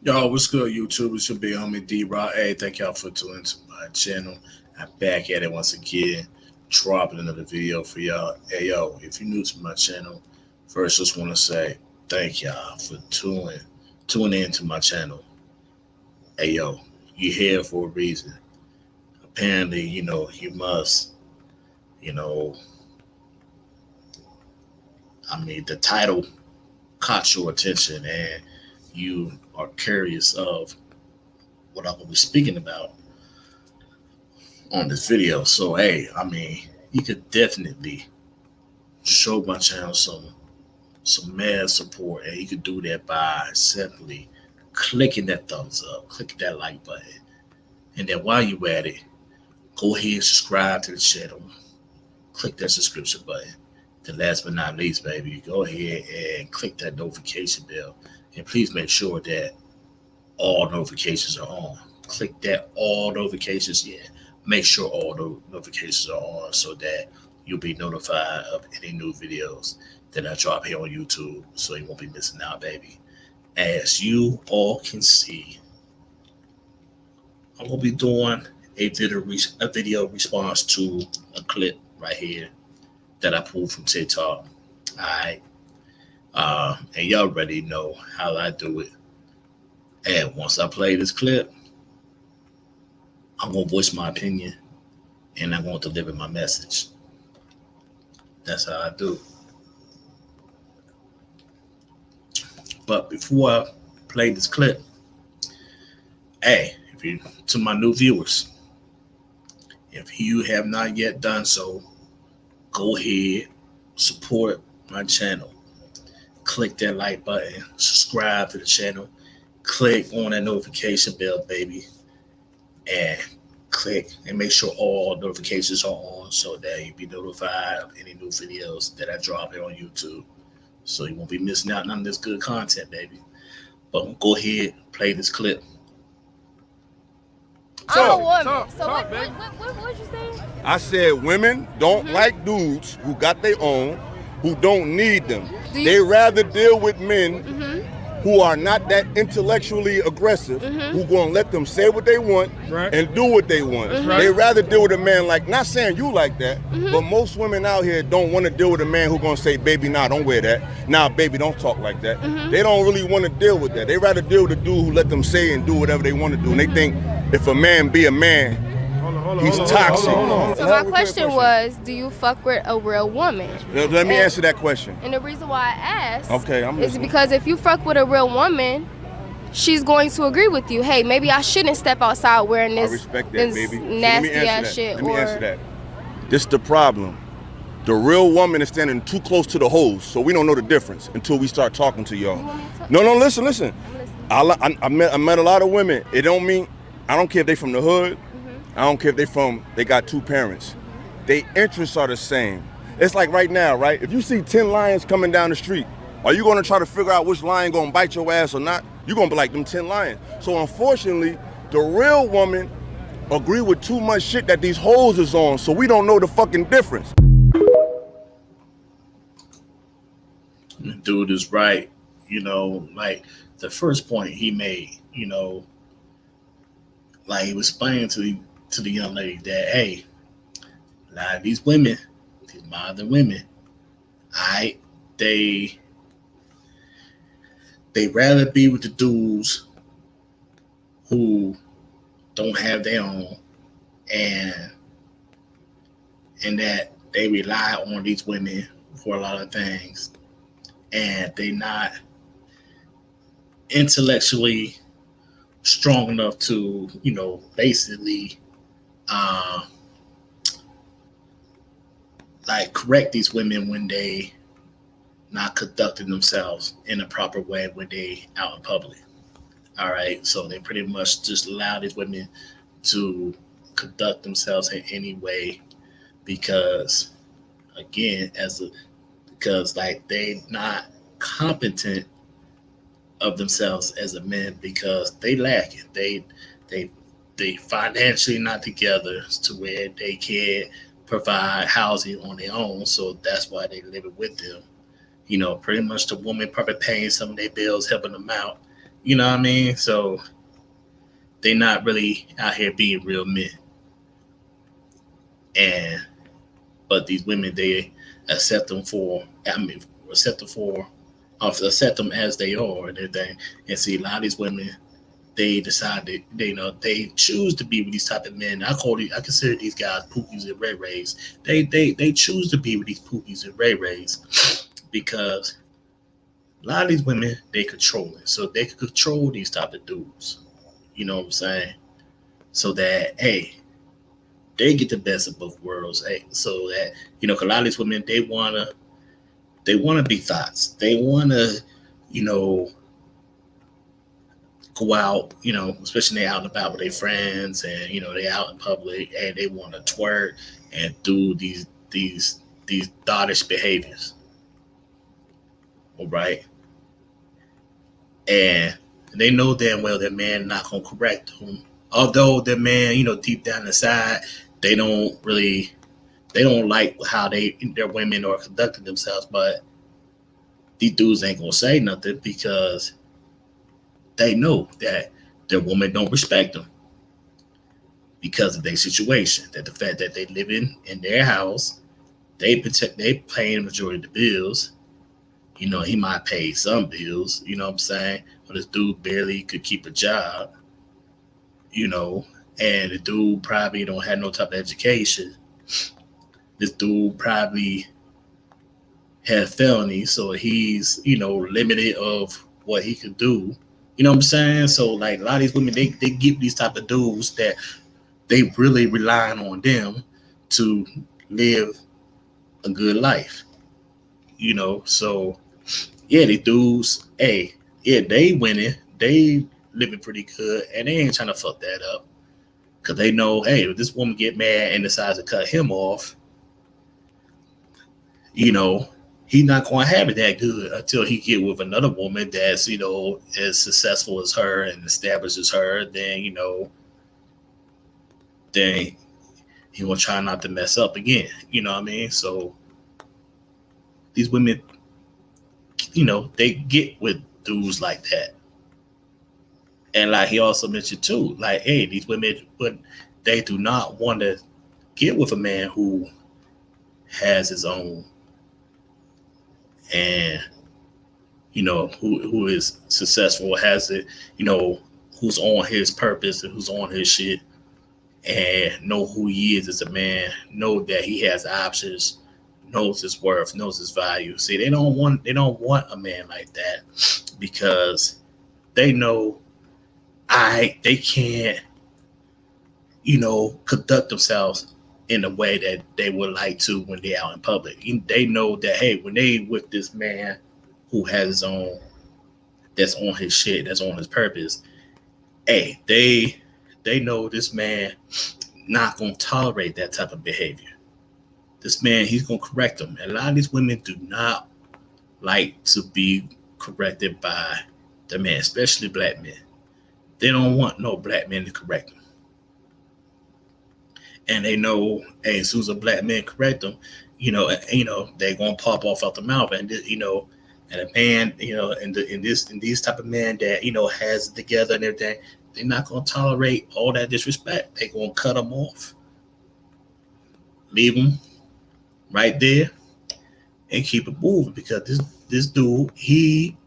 Yo, what's good, YouTube? It's your big homie D-Rock. Hey, thank y'all for tuning to my channel. I'm back at it once again, dropping another video for y'all. Hey, yo, if you're new to my channel, first just want to say thank y'all for tuning in to my channel. Hey, yo, you're here for a reason. Apparently, you must, you know, the title caught your attention and you are curious of what I'm going to be speaking about on this video. So hey, you could definitely show my channel some mad support, and you could do that by simply clicking that thumbs up, clicking that like button, and then while you at it, go ahead and subscribe to the channel. Click that subscription button. Then last but not least, baby, go ahead and click that notification bell, and please make sure that all notifications are on. Click that all notifications, yeah. Make sure all the notifications are on so that you'll be notified of any new videos that I drop here on YouTube so you won't be missing out, baby. As you all can see, I'm gonna be doing a video response to a clip right here that I pulled from TikTok. Alright. And y'all already know how I do it. And once I play this clip, I'm gonna voice my opinion and I'm gonna deliver my message. That's how I do. But before I play this clip, hey, if you to my new viewers, if you have not yet done so, go ahead, support my channel. Click that like button, subscribe to the channel, click on that notification bell, baby, and click and make sure all notifications are on so that you'll be notified of any new videos that I drop here on YouTube. So you won't be missing out on none of this good content, baby. But go ahead, play this clip. I'm a woman. So what you say? I said women don't like dudes who got their own, who don't need them. They rather deal with men who are not that intellectually aggressive, who gonna let them say what they want and do what they want. They rather deal with a man like, not saying you like that, but most women out here don't want to deal with a man who gonna say, baby, nah, don't wear that. Nah, baby, don't talk like that. They don't really want to deal with that. They rather deal with a dude who let them say and do whatever they want to do. And they think if a man be a man, he's toxic. So my question was, do you fuck with a real woman? Let me answer that question. And the reason why I asked I'm is listening. because if you fuck with a real woman, she's going to agree with you. Hey, maybe I shouldn't step outside wearing I this, respect that, this baby. nasty ass shit. Let me answer that. This is the problem. The real woman is standing too close to the hose, so we don't know the difference until we start talking to y'all. No, listen. I met a lot of women. It don't mean, I don't care if they from the hood. I don't care if they got two parents. Their interests are the same. It's like right now, right? If you see 10 lions coming down the street, are you gonna try to figure out which lion gonna bite your ass or not? You're gonna be like them 10 lions. So unfortunately, the real woman agree with too much shit that these hoes is on, so we don't know the fucking difference. The dude is right. Like the first point he made, like he was explaining to the young lady that, hey, a lot of these women, these modern women, they rather be with the dudes who don't have their own, and that they rely on these women for a lot of things, and they not intellectually strong enough to, basically like correct these women when they not conducting themselves in a proper way when they out in public. All right. So they pretty much just allow these women to conduct themselves in any way because again, because like they not competent of themselves as a man because they lack it. They financially not together to where they can provide housing on their own. So that's why they live it with them. Pretty much the woman probably paying some of their bills, helping them out, You know what I mean? So they not really out here being real men. And but these women, they accept them for, I mean, accept them for, accept them as they are and everything. And see, a lot of these women, they decide that they choose to be with these type of men. I consider these guys pookies and ray rays. They choose to be with these pookies and ray rays because a lot of these women, they control it, so they can control these type of dudes. You know what I'm saying? So that, hey, they get the best of both worlds. Hey, so that, 'cause a lot of these women, they wanna be thoughts. They wanna, you know, go out, especially they out and about with their friends, and they out in public and they want to twerk and do these thottish behaviors. All right, and they know damn well that man not gonna correct them. Although that man, deep down inside, they don't really they don't like how their women are conducting themselves, but these dudes ain't gonna say nothing because they know that their woman don't respect them because of their situation. That the fact that they live in their house, they paying the majority of the bills. He might pay some bills, you know what I'm saying? But this dude barely could keep a job, you know, and the dude probably don't have no type of education. This dude probably had felonies, so he's, limited of what he could do. You know what I'm saying? So like a lot of these women, they get these type of dudes that they really relying on them to live a good life. So yeah, the dudes, hey, yeah, they winning, they living pretty good, and they ain't trying to fuck that up because they know, hey, if this woman get mad and decides to cut him off, you know, he's not going to have it that good until he get with another woman that's as successful as her and established as her. Then he will try not to mess up again. You know what I mean? So these women, they get with dudes like that. And like he also mentioned too, like, hey, these women, but they do not want to get with a man who has his own, and who is successful, has it, who's on his purpose and who's on his shit, and know who he is as a man, know that he has options, knows his worth, knows his value. See, they don't want a man like that because they know they can't, conduct themselves in the way that they would like to when they're out in public. They know that, hey, when they with this man who has his own, that's on his shit, that's on his purpose, hey, they know this man not gonna tolerate that type of behavior. This man, he's gonna correct them. And a lot of these women do not like to be corrected by the man, especially black men. They don't want no black men to correct them. And they know, hey, as soon as a black man correct them, they're gonna pop off out the mouth, and a man, in these type of men that has it together and everything, they're not gonna tolerate all that disrespect. They're gonna cut them off, leave them right there, and keep it moving because this dude, he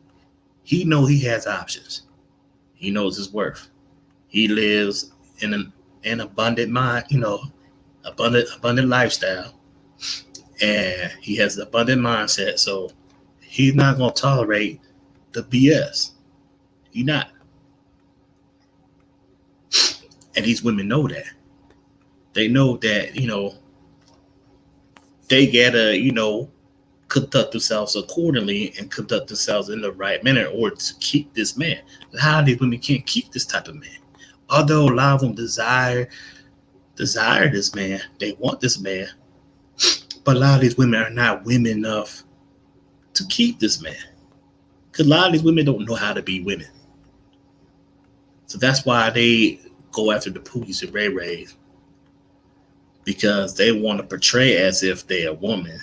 know he has options. He knows his worth. He lives in an abundant mind, abundant lifestyle, and he has an abundant mindset. So he's not gonna tolerate the BS. He not. And these women know that. They know that, they gotta, conduct themselves accordingly and conduct themselves in the right manner in order to keep this man. A lot of these women can't keep this type of man. Although a lot of them desire this man, they want this man, but a lot of these women are not women enough to keep this man. Because a lot of these women don't know how to be women. So that's why they go after the Pookies and Ray Rays, because they want to portray as if they're a woman,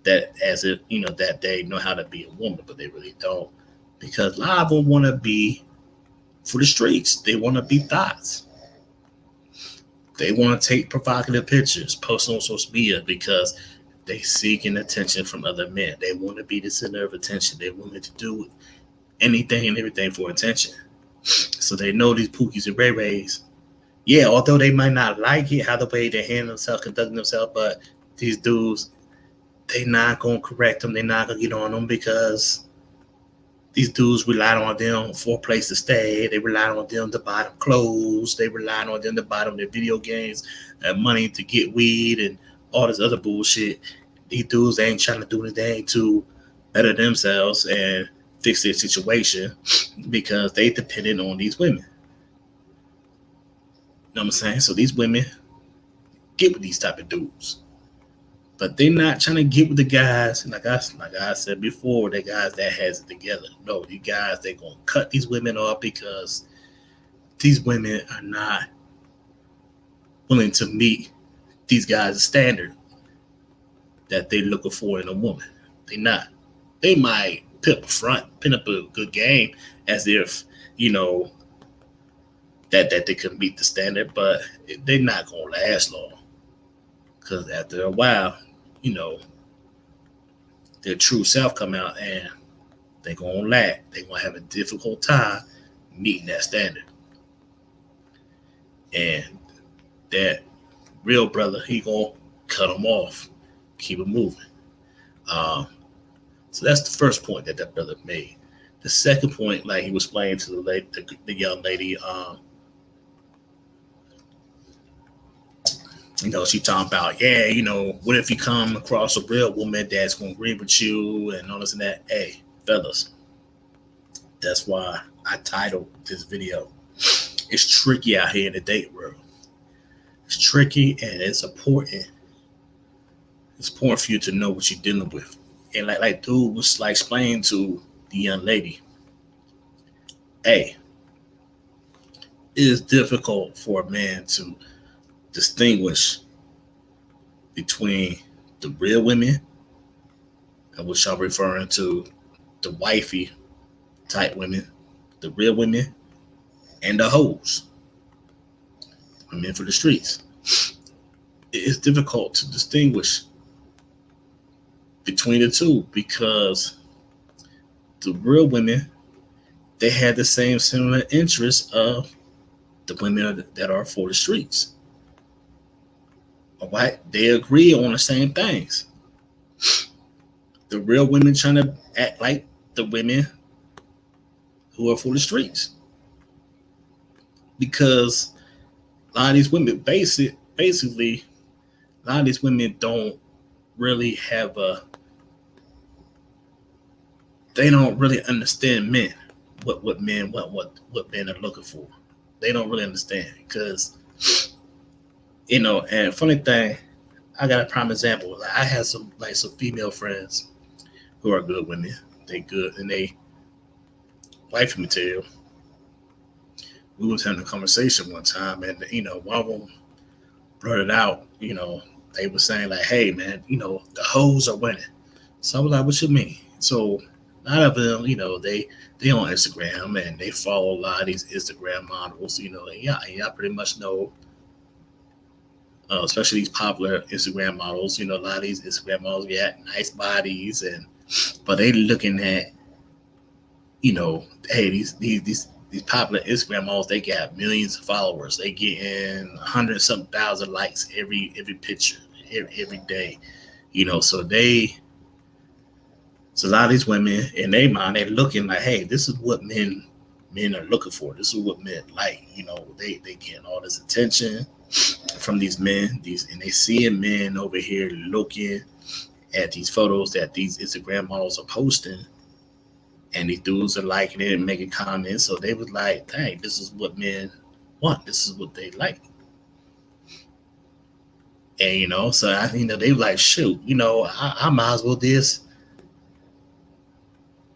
that as if that they know how to be a woman, but they really don't. because a lot of them want to be for the streets. They want to be thoughts. They want to take provocative pictures, post on social media because they seeking attention from other men. They want to be the center of attention. They want to do anything and everything for attention. So they know these Pookies and Ray Rays. Yeah, although they might not like it, how the way they handle themselves, conducting themselves, but these dudes, they not gonna correct them. They not gonna get on them because these dudes relied on them for a place to stay. They relied on them to buy them clothes. They relied on them to buy them their video games and money to get weed and all this other bullshit. These dudes ain't trying to do anything to better themselves and fix their situation because they depended on these women. You know what I'm saying? So these women get with these type of dudes. But they're not trying to get with the guys, like I said before, the guys that has it together. No, these guys, they're going to cut these women off because these women are not willing to meet these guys' standard that they're looking for in a woman. They're not. They might pin up a good game as if, that they can meet the standard, but they're not going to last long. Because after a while, their true self come out and they're going to lag. They're going to have a difficult time meeting that standard. And that real brother, he going to cut them off, keep it moving. So that's the first point that brother made. The second point, like he was explaining to the young lady, she talking about, what if you come across a real woman that's going to agree with you and all this and that? Hey, fellas, that's why I titled this video, It's Tricky Out Here in the Date World. It's tricky and it's important. It's important for you to know what you're dealing with. And like dude was like explaining to the young lady, hey, it is difficult for a man to distinguish between the real women, and which I'm referring to the wifey type women, the real women, and the hoes, women for the streets. It is difficult to distinguish between the two because the real women, they had the same similar interests of the women that are for the streets. All right, they agree on the same things. The real women trying to act like the women who are for the streets, because a lot of these women, basically, a lot of these women don't really have they don't really understand men, what men want, what men are looking for. They don't really understand because. And funny thing, I got a prime example. I had some female friends who are good women. They good and they wifey material. We was having a conversation one time, and one of them brought it out. They were saying like, "Hey, man, the hoes are winning." So I was like, "What you mean?" So a lot of them, they on Instagram and they follow a lot of these Instagram models. And y'all pretty much know. Especially these popular Instagram models, a lot of these Instagram models got nice bodies, but they looking at, hey, these popular Instagram models, they got millions of followers. They getting 100-something thousand likes every picture, every day, So a lot of these women in their mind, they're looking like, hey, this is what men are looking for. This is what men like. They getting all this attention from these men, and they seeing men over here looking at these photos that these Instagram models are posting, and these dudes are liking it and making comments. So they was like, "Hey, this is what men want. This is what they like." And so they were like, "Shoot, I might as well just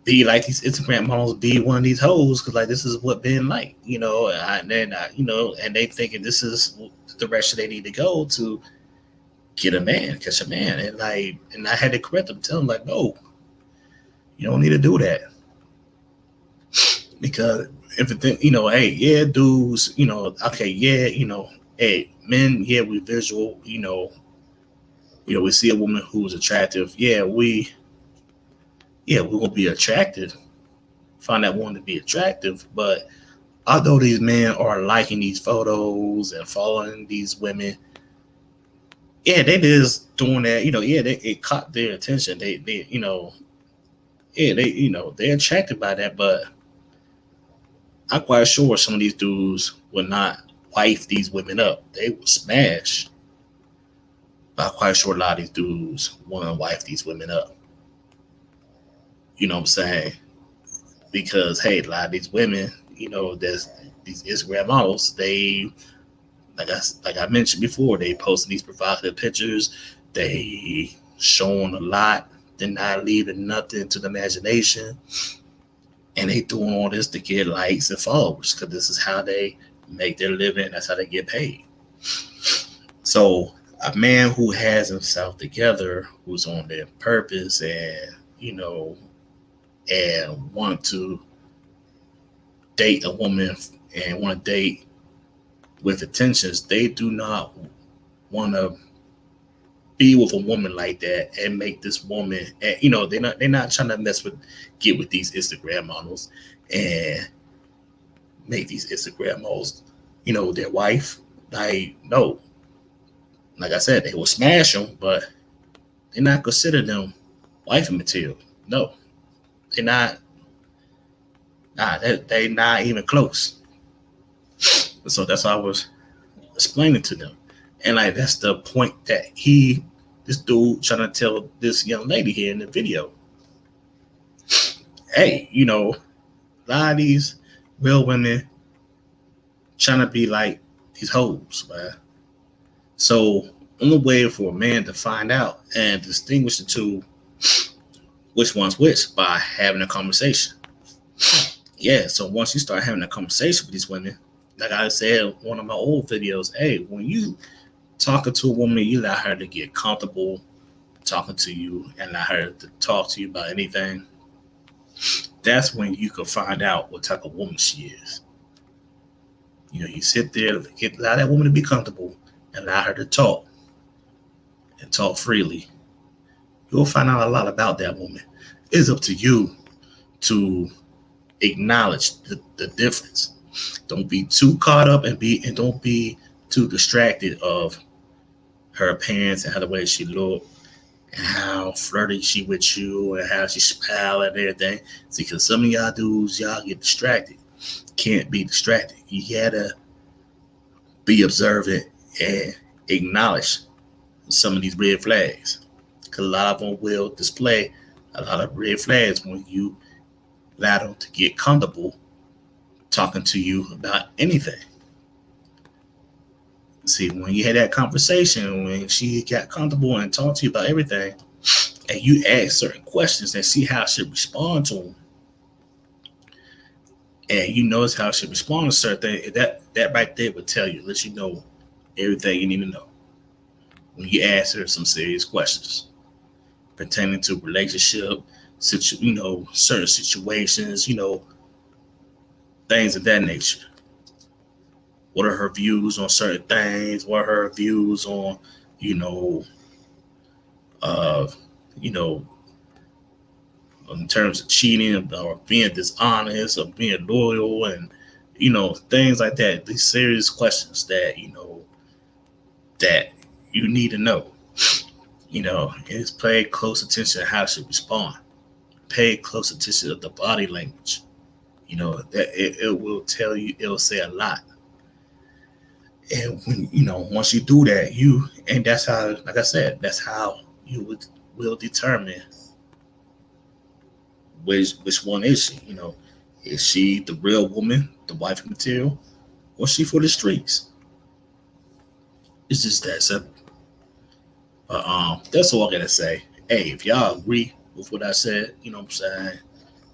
be like these Instagram models, be one of these hoes, because this is what men like, and they thinking this is the direction they need to go to get a man, catch a man, and I had to correct them, tell them like, no, you don't need to do that. Because if it, hey, yeah, dudes, okay, yeah, hey, men, yeah, we visual, we see a woman who's attractive, yeah, we will be attracted, find that woman to be attractive, but although these men are liking these photos and following these women, yeah, they just doing that, yeah, it caught their attention. They, yeah, they're attracted by that, but I'm quite sure some of these dudes will not wife these women up. They will smash. But I'm quite sure a lot of these dudes want to wife these women up. You know what I'm saying? Because hey, a lot of these women, there's these Instagram models. They like I mentioned before, they posting these provocative pictures. They showing a lot. They're not leaving nothing to the imagination, and they doing all this to get likes and followers because this is how they make their living. That's how they get paid. So a man who has himself together, who's on their purpose, and and want to date a woman and want to date with intentions, they do not want to be with a woman like that and make this woman, and they're not trying to get with these Instagram models and make these Instagram models, their wife. Like no, like I said, they will smash them, but they're not consider them wifey material. No, they're not. Nah, they not even close. So that's what I was explaining to them, and like that's the point that this dude, trying to tell this young lady here in the video. Hey, a lot of these real women trying to be like these hoes, man. So only way for a man to find out and distinguish the two, which one's which, by having a conversation. Yeah, so once you start having a conversation with these women, like I said in one of my old videos, hey, when you talking to a woman, you allow her to get comfortable talking to you and allow her to talk to you about anything. That's when you can find out what type of woman she is. You sit there, allow that woman to be comfortable, and allow her to talk and talk freely. You'll find out a lot about that woman. It's up to you to acknowledge the difference. Don't be too caught up and don't be too distracted of her appearance and how the way she look and how flirty she with you and how she smile and everything. See, because some of y'all dudes, y'all get distracted. Can't be distracted. You gotta be observant and acknowledge some of these red flags. Because a lot of them will display a lot of red flags when you allow them to get comfortable talking to you about anything. See, when you had that conversation, when she got comfortable and talked to you about everything, and you ask certain questions and see how she respond to them, and you notice how she respond to certain things, that right there would tell you, let you know everything you need to know when you ask her some serious questions pertaining to relationship, certain situations, things of that nature. What are her views on certain things? What are her views on, you know, uh, you know, in terms of cheating or being dishonest or being loyal and, things like that. These serious questions that, that you need to know. Is pay close attention to how she respond. Pay close attention to the body language. That it will tell you, it will say a lot. And when, once you do that, and that's how, like I said, that's how you will determine which one is she. Is she the real woman, the wife material, or is she for the streets? It's just that simple. But that's all I gotta say. Hey, if y'all agree with what I said, you know what I'm saying,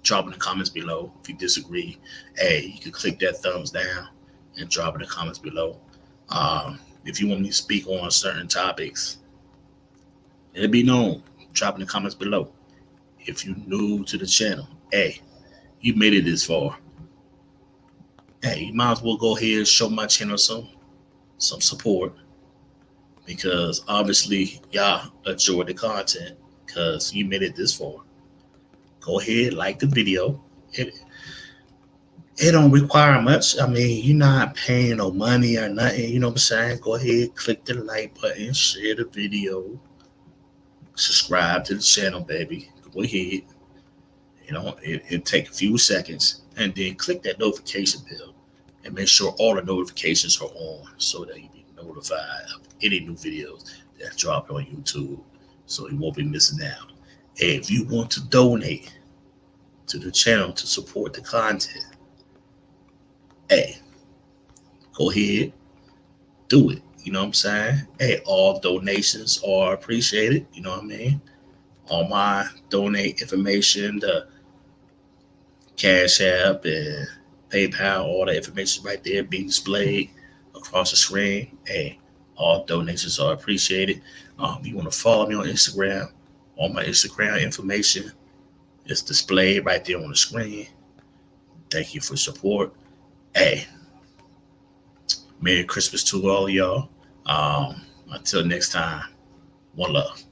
drop in the comments below. If you disagree, hey, you can click that thumbs down and drop in the comments below. If you want me to speak on certain topics, it'll be known. Drop in the comments below. If you're new to the channel, hey, you made it this far. hey, you might as well go ahead and show my channel some support, because obviously y'all enjoy the content because you made it this far. Go ahead, like the video. It don't require much. I mean, you're not paying no money or nothing. You know what I'm saying? Go ahead, click the like button, share the video, subscribe to the channel, baby. Go ahead. It take a few seconds, and then click that notification bell and make sure all the notifications are on so that you be notified of any new videos that drop on YouTube, so you won't be missing out. And if you want to donate to the channel to support the content, hey, go ahead, do it. You know what I'm saying? Hey, all donations are appreciated. You know what I mean? All my donate information, the Cash App and PayPal, all the information right there being displayed across the screen. Hey, all donations are appreciated. You want to follow me on Instagram? All my Instagram information is displayed right there on the screen. Thank you for support. Hey, Merry Christmas to all of y'all. Until next time, one love.